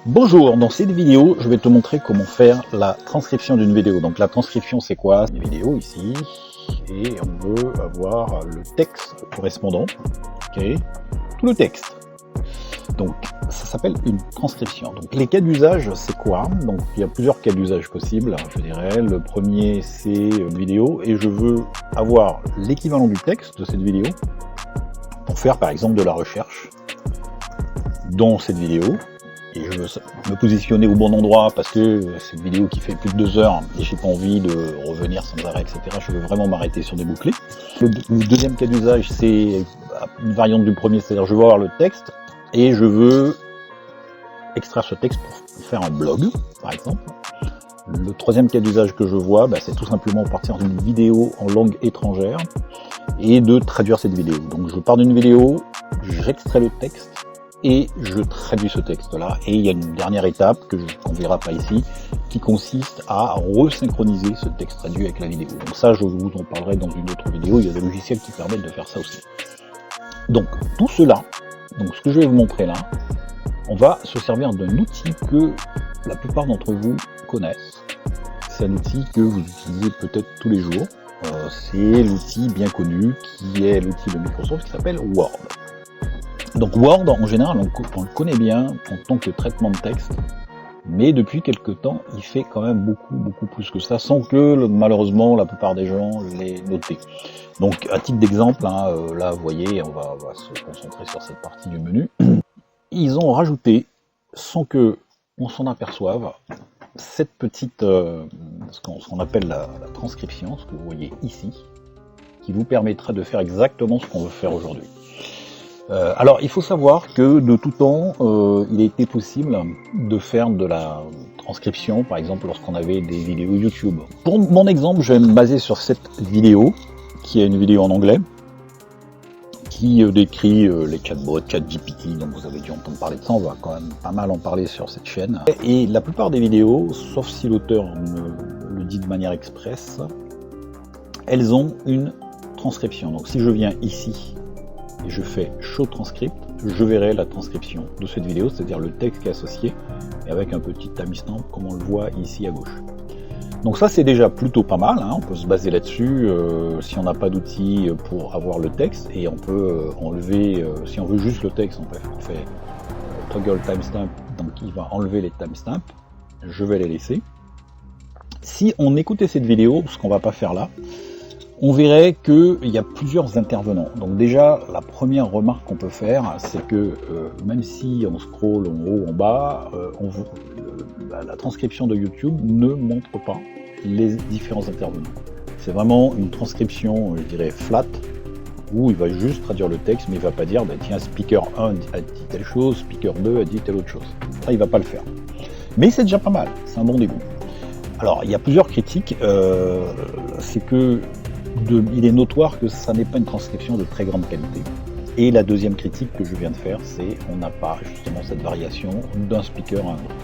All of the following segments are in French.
Bonjour, dans cette vidéo, je vais te montrer comment faire la transcription d'une vidéo. Donc la transcription, c'est quoi? Une vidéo ici, et on veut avoir le texte correspondant, ok, tout le texte. Donc ça s'appelle une transcription. Donc les cas d'usage, c'est quoi? Donc il y a plusieurs cas d'usage possibles, je dirais. Le premier, c'est une vidéo, et je veux avoir l'équivalent du texte de cette vidéo pour faire par exemple de la recherche dans cette vidéo. Et je veux me positionner au bon endroit parce que c'est une vidéo qui fait plus de 2 heures et j'ai pas envie de revenir sans arrêt, etc. Je veux vraiment m'arrêter sur des mots-clés. Le deuxième cas d'usage, c'est une variante du premier, c'est-à-dire je veux avoir le texte et je veux extraire ce texte pour faire un blog, par exemple. Le troisième cas d'usage que je vois, c'est tout simplement partir d'une vidéo en langue étrangère et de traduire cette vidéo. Donc je pars d'une vidéo, j'extrais le texte, et je traduis ce texte-là. Et il y a une dernière étape qu'on ne verra pas ici, qui consiste à resynchroniser ce texte traduit avec la vidéo. Donc ça, je vous en parlerai dans une autre vidéo. Il y a des logiciels qui permettent de faire ça aussi. Donc tout cela, donc ce que je vais vous montrer là, on va se servir d'un outil que la plupart d'entre vous connaissent. C'est un outil que vous utilisez peut-être tous les jours. C'est l'outil bien connu qui est l'outil de Microsoft qui s'appelle Word. Donc Word, en général, on le connaît bien en tant que traitement de texte, mais depuis quelques temps, il fait quand même beaucoup plus que ça, sans que malheureusement la plupart des gens l'aient noté. Donc à titre d'exemple, là vous voyez, on va se concentrer sur cette partie du menu. Ils ont rajouté, sans que on s'en aperçoive, cette petite, ce qu'on appelle la transcription, ce que vous voyez ici, qui vous permettra de faire exactement ce qu'on veut faire aujourd'hui. Alors il faut savoir que de tout temps, il a été possible de faire de la transcription, par exemple lorsqu'on avait des vidéos YouTube. Pour mon exemple, je vais me baser sur cette vidéo, qui est une vidéo en anglais, qui décrit les chatbots, ChatGPT, donc vous avez dû entendre parler de ça, on va quand même pas mal en parler sur cette chaîne. Et la plupart des vidéos, sauf si l'auteur me le dit de manière expresse, elles ont une transcription. Donc si je viens ici, et je fais Show Transcript, je verrai la transcription de cette vidéo, c'est-à-dire le texte qui est associé, et avec un petit timestamp, comme on le voit ici à gauche. Donc ça c'est déjà plutôt pas mal, on peut se baser là-dessus, si on n'a pas d'outil pour avoir le texte, et on peut enlever, si on veut juste le texte, on fait Toggle Timestamp, donc il va enlever les timestamps, je vais les laisser. Si on écoutait cette vidéo, ce qu'on va pas faire là, on verrait qu'il y a plusieurs intervenants. Donc déjà, la première remarque qu'on peut faire, c'est que même si on scrolle en haut, en bas, la transcription de YouTube ne montre pas les différents intervenants. C'est vraiment une transcription, je dirais, flat, où il va juste traduire le texte, mais il ne va pas dire, tiens, speaker 1 a dit telle chose, speaker 2 a dit telle autre chose. Ça, il ne va pas le faire. Mais c'est déjà pas mal, c'est un bon début. Alors, il y a plusieurs critiques, c'est que il est notoire que ça n'est pas une transcription de très grande qualité. Et la deuxième critique que je viens de faire, c'est on n'a pas justement cette variation d'un speaker à un autre.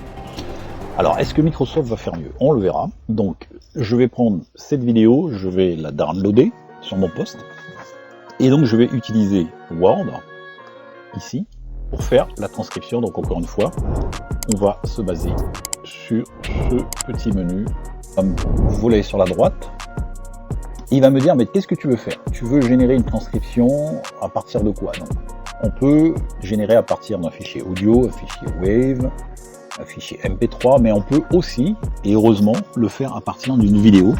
Alors, est-ce que Microsoft va faire mieux? On le verra. Donc, je vais prendre cette vidéo, je vais la downloader sur mon poste, et donc je vais utiliser Word, ici, pour faire la transcription. Donc, encore une fois, on va se baser sur ce petit menu. Vous voulez sur la droite, il va me dire, mais qu'est-ce que tu veux faire? Tu veux générer une transcription à partir de quoi? Donc, on peut générer à partir d'un fichier audio, un fichier Wave, un fichier MP3, mais on peut aussi, et heureusement, le faire à partir d'une vidéo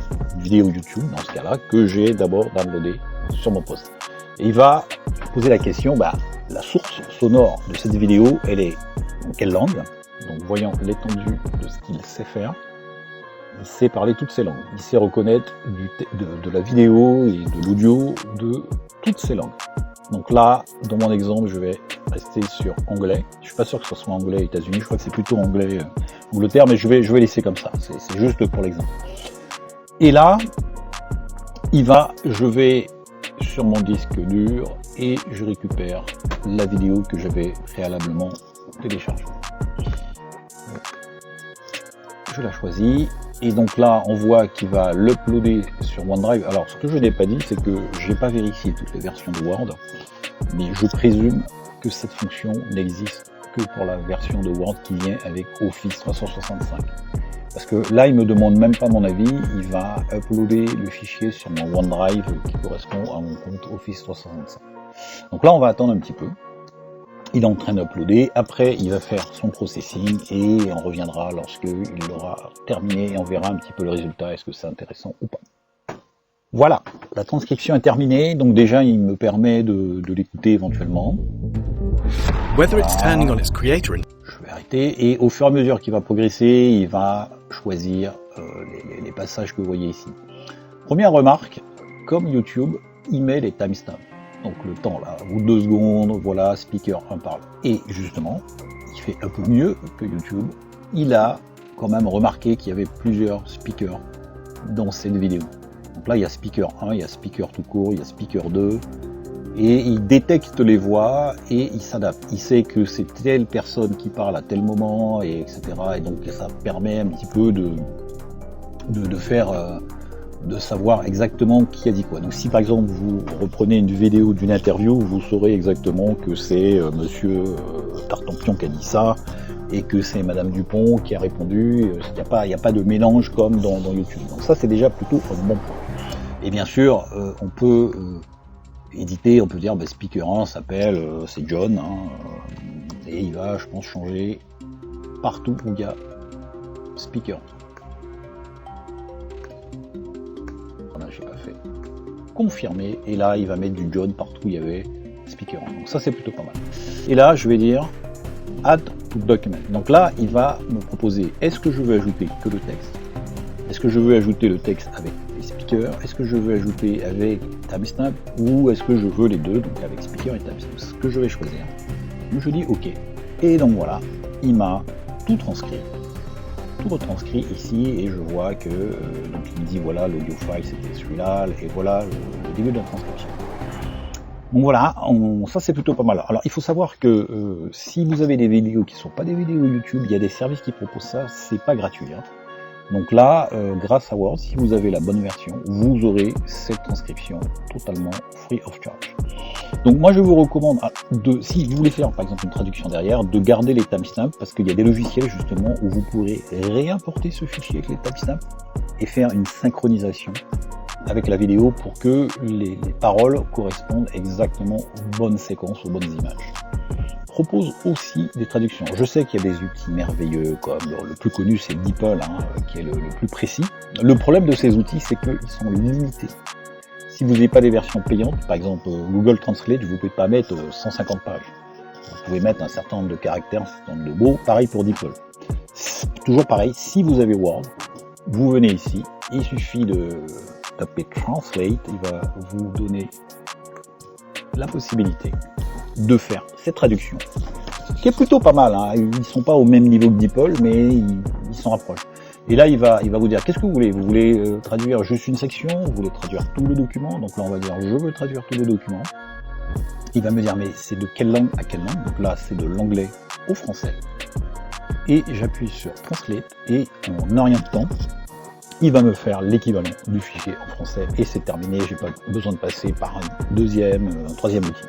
YouTube, dans ce cas-là, que j'ai d'abord downloadé sur mon poste. Et il va poser la question, la source sonore de cette vidéo, elle est en quelle langue? Donc, voyant l'étendue de ce qu'il sait faire, il sait parler toutes ces langues, il sait reconnaître de la vidéo et de l'audio de toutes ces langues. Donc là, dans mon exemple, je vais rester sur anglais. Je suis pas sûr que ce soit anglais États-Unis, je crois que c'est plutôt anglais Angleterre, mais je vais laisser comme ça, c'est juste pour l'exemple. Et là, je vais sur mon disque dur et je récupère la vidéo que j'avais préalablement téléchargée. Je la choisis. Et donc là, on voit qu'il va l'uploader sur OneDrive. Alors, ce que je n'ai pas dit, c'est que je n'ai pas vérifié toutes les versions de Word, mais je présume que cette fonction n'existe que pour la version de Word qui vient avec Office 365. Parce que là, il me demande même pas mon avis, il va uploader le fichier sur mon OneDrive qui correspond à mon compte Office 365. Donc là, on va attendre un petit peu. Il est en train d'uploader, après il va faire son processing et on reviendra lorsqu'il l'aura terminé et on verra un petit peu le résultat, est-ce que c'est intéressant ou pas. Voilà, la transcription est terminée, donc déjà il me permet de l'écouter éventuellement. Whether it's turning on its creator. Je vais arrêter et au fur et à mesure qu'il va progresser, il va choisir les passages que vous voyez ici. Première remarque, comme YouTube, il met les timestamps. Donc le temps là, au bout de 2 secondes, voilà, speaker 1 parle. Et justement, il fait un peu mieux que YouTube. Il a quand même remarqué qu'il y avait plusieurs speakers dans cette vidéo. Donc là, il y a speaker 1, il y a speaker tout court, il y a speaker 2. Et il détecte les voix et il s'adapte. Il sait que c'est telle personne qui parle à tel moment, et etc. Et donc ça permet un petit peu de faire... de savoir exactement qui a dit quoi. Donc si par exemple vous reprenez une vidéo d'une interview, vous saurez exactement que c'est monsieur Tartampion qui a dit ça, et que c'est madame Dupont qui a répondu. Il n'y a pas de mélange comme dans YouTube. Donc ça c'est déjà plutôt un bon point. Et bien sûr, on peut éditer, on peut dire speaker 1 s'appelle, c'est John, et il va, je pense, changer partout où il y a speaker. Voilà, j'ai pas fait confirmer, et là il va mettre du John partout où il y avait speaker 1. Donc ça c'est plutôt pas mal. Et là je vais dire add to document. Donc là il va me proposer, est-ce que je veux ajouter que le texte? Est-ce que je veux ajouter le texte avec les speakers? Est-ce que je veux ajouter avec timestamp? Ou est-ce que je veux les deux, donc avec speaker et timestamp? Ce que je vais choisir. Donc je dis OK. Et donc voilà, il m'a tout transcrit. Tout retranscrit ici, et je vois que donc il me dit voilà, l'audio file c'était celui-là, et voilà le début de la transcription. Donc voilà, ça c'est plutôt pas mal. Alors il faut savoir que si vous avez des vidéos qui ne sont pas des vidéos YouTube, il y a des services qui proposent ça, c'est pas gratuit. Donc là, grâce à Word, si vous avez la bonne version, vous aurez cette transcription totalement free of charge. Donc moi je vous recommande, si vous voulez faire par exemple une traduction derrière, de garder les timestamps, parce qu'il y a des logiciels justement où vous pourrez réimporter ce fichier avec les timestamps et faire une synchronisation avec la vidéo pour que les paroles correspondent exactement aux bonnes séquences, aux bonnes images. Propose aussi des traductions. Je sais qu'il y a des outils merveilleux, comme le plus connu c'est DeepL, qui est le plus précis. Le problème de ces outils, c'est qu'ils sont limités. Si vous n'avez pas des versions payantes, par exemple Google Translate, vous ne pouvez pas mettre 150 pages. Vous pouvez mettre un certain nombre de caractères, un certain nombre de mots, pareil pour DeepL. Toujours pareil, si vous avez Word, vous venez ici, il suffit de taper Translate, il va vous donner la possibilité de faire cette traduction, qui est plutôt pas mal, ils sont pas au même niveau que DeepL, mais ils s'en rapprochent. Et là il va vous dire qu'est-ce que vous voulez traduire juste une section, vous voulez traduire tout le document, donc là on va dire je veux traduire tout le document. Il va me dire mais c'est de quelle langue à quelle langue, donc là c'est de l'anglais au français, et j'appuie sur Translate, et en un rien de temps il va me faire l'équivalent du fichier en français, et c'est terminé, j'ai pas besoin de passer par un troisième outil.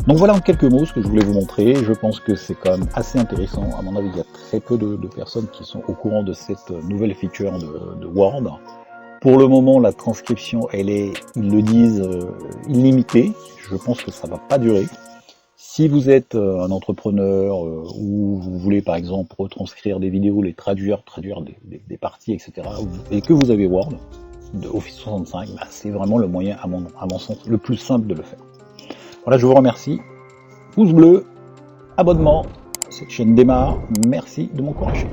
Donc voilà en quelques mots ce que je voulais vous montrer. Je pense que c'est quand même assez intéressant. À mon avis, il y a très peu de personnes qui sont au courant de cette nouvelle feature de Word. Pour le moment, la transcription, elle est, ils le disent, illimitée. Je pense que ça va pas durer. Si vous êtes un entrepreneur ou vous voulez par exemple retranscrire des vidéos, les traduire des parties, etc., et que vous avez Word de Office 365, c'est vraiment le moyen, à mon sens, le plus simple de le faire. Voilà, je vous remercie. Pouce bleu, abonnement, cette chaîne démarre. Merci de m'encourager.